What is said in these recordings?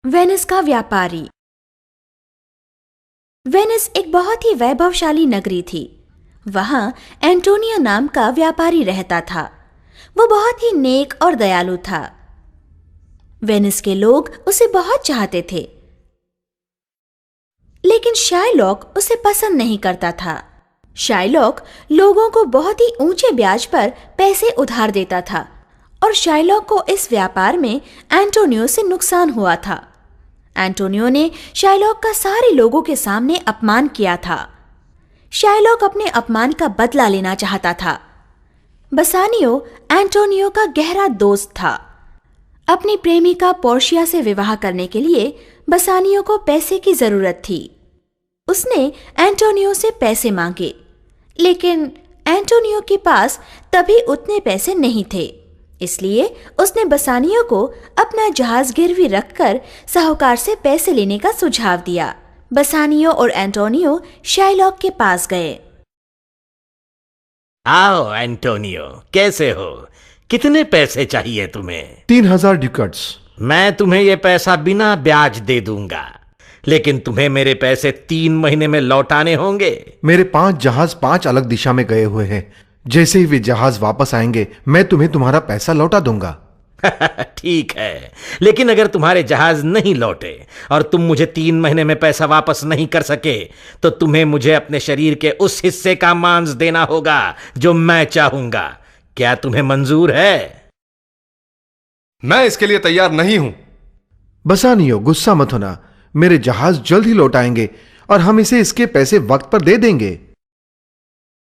Venice का व्यापारी। Venice एक बहुत ही वैभवशाली नगरी थी। वहां एंटोनियो नाम का व्यापारी रहता था। वो बहुत ही नेक और दयालु था। वेनिस के लोग उसे बहुत चाहते थे, लेकिन शाइलॉक उसे पसंद नहीं करता था। शाइलॉक लोगों को बहुत ही ऊंचे ब्याज पर पैसे उधार देता था और शाइलॉक को इस व्यापार में एंटोनियो से नुकसान हुआ था। एंटोनियो ने शाइलॉक का सारे लोगों के सामने अपमान किया था। शाइलॉक अपने अपमान का बदला लेना चाहता था। बसानियो एंटोनियो का गहरा दोस्त था। अपनी प्रेमिका पोर्शिया से विवाह करने के लिए बसानियो को पैसे की जरूरत थी। उसने एंटोनियो से पैसे मांगे, लेकिन एंटोनियो के पास तभी उतने पैसे नहीं थे। इसलिए उसने बसानियो को अपना जहाज गिरवी रखकर साहूकार से पैसे लेने का सुझाव दिया। बसानियो और एंटोनियो शाइलॉक के पास गए। आओ एंटोनियो, कैसे हो? कितने पैसे चाहिए तुम्हें? 3000 ड्यूकट्स। मैं तुम्हें ये पैसा बिना ब्याज दे दूंगा, लेकिन तुम्हें मेरे पैसे 3 महीने में लौटाने होंगे। मेरे 5 जहाज 5 अलग दिशा में गए हुए हैं। जैसे ही वे जहाज वापस आएंगे, मैं तुम्हें तुम्हारा पैसा लौटा दूंगा। ठीक है, लेकिन अगर तुम्हारे जहाज नहीं लौटे और तुम मुझे 3 महीने में पैसा वापस नहीं कर सके, तो तुम्हें मुझे अपने शरीर के उस हिस्से का मांस देना होगा जो मैं चाहूंगा। क्या तुम्हें मंजूर है? मैं इसके लिए तैयार नहीं हूं। बसानियो, गुस्सा मत होना। मेरे जहाज जल्द ही लौट आएंगे और हम इसे इसके पैसे वक्त पर दे देंगे।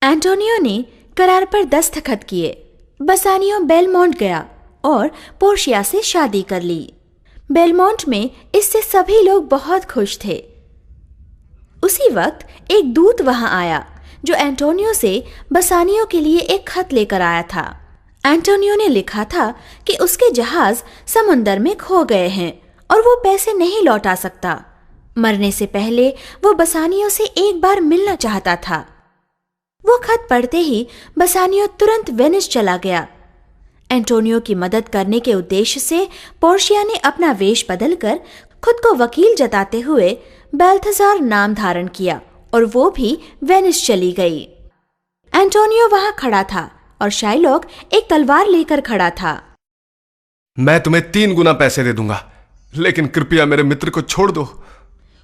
एंटोनियो ने करार पर दस्तखत किए। बसानियो बेलमोंट गया और पोर्शिया से शादी कर ली। बेलमोंट में इससे सभी लोग बहुत खुश थे। उसी वक्त एक दूत वहां आया जो एंटोनियो से बसानियो के लिए एक खत लेकर आया था। एंटोनियो ने लिखा था कि उसके जहाज समुंदर में खो गए हैं और वो पैसे नहीं लौटा सकता। मरने से पहले वो बसानियो से एक बार मिलना चाहता था। वो खत पढ़ते ही बसानियो तुरंत वेनिस चला गया। एंटोनियो की मदद करने के उद्देश्य से पोर्शिया ने अपना वेश बदलकर खुद को वकील जताते हुए बाल्थाजार नाम धारण किया और वो भी वेनिस चली गई। एंटोनियो वहां खड़ा था और शाइलॉक एक तलवार लेकर खड़ा था। मैं तुम्हें 3 गुना पैसे दे दूंगा, लेकिन कृपया मेरे मित्र को छोड़ दो।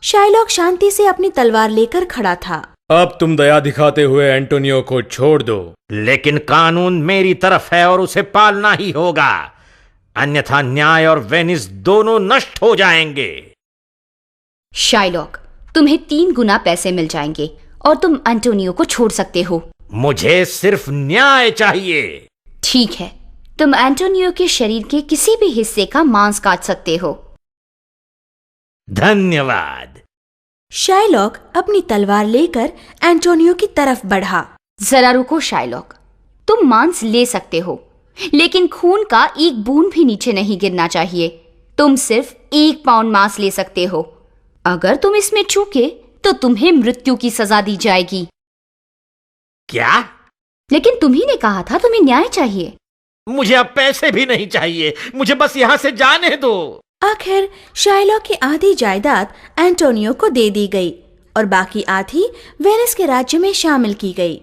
शाइलॉक शांति से अपनी तलवार लेकर खड़ा था। अब तुम दया दिखाते हुए एंटोनियो को छोड़ दो। लेकिन कानून मेरी तरफ है और उसे पालना ही होगा, अन्यथा न्याय और वेनिस दोनों नष्ट हो जाएंगे। शाइलॉक, तुम्हें 3 गुना पैसे मिल जाएंगे और तुम एंटोनियो को छोड़ सकते हो। मुझे सिर्फ न्याय चाहिए। ठीक है, तुम एंटोनियो के शरीर के किसी भी हिस्से का मांस काट सकते हो। धन्यवाद। शाइलॉक अपनी तलवार लेकर एंटोनियो की तरफ बढ़ा। जरा रुको शाइलॉक, तुम मांस ले सकते हो, लेकिन खून का एक बूंद भी नीचे नहीं गिरना चाहिए। तुम सिर्फ 1 पाउंड मांस ले सकते हो। अगर तुम इसमें चूके तो तुम्हें मृत्यु की सजा दी जाएगी। क्या? लेकिन तुम्ही ने कहा था तुम्हें न्याय चाहिए। मुझे अब पैसे भी नहीं चाहिए, मुझे बस यहां से जाने दो। आखिर शाइलॉक की आधी जायदाद एंटोनियो को दे दी गई और बाकी आधी वेनिस के राज्य में शामिल की गई।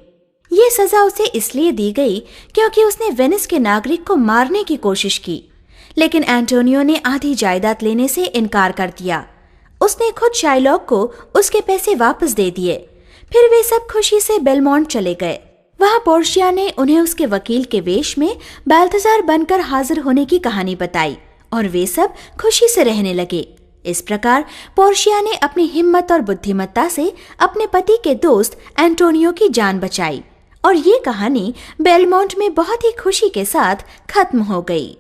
ये सजा उसे इसलिए दी गई क्योंकि उसने वेनिस के नागरिक को मारने की कोशिश की, लेकिन एंटोनियो ने आधी जायदाद लेने से इनकार कर दिया। उसने खुद शाइलॉक को उसके पैसे वापस दे दिए। फिर वे सब खुशी से बेलमोंट चले गए। वहां पोर्शिया ने उन्हें उसके वकील के वेश में बाल्थाजार बनकर हाजिर होने की कहानी बताई और वे सब खुशी से रहने लगे। इस प्रकार पोर्शिया ने अपनी हिम्मत और बुद्धिमत्ता से अपने पति के दोस्त एंटोनियो की जान बचाई और ये कहानी बेलमोंट में बहुत ही खुशी के साथ खत्म हो गई।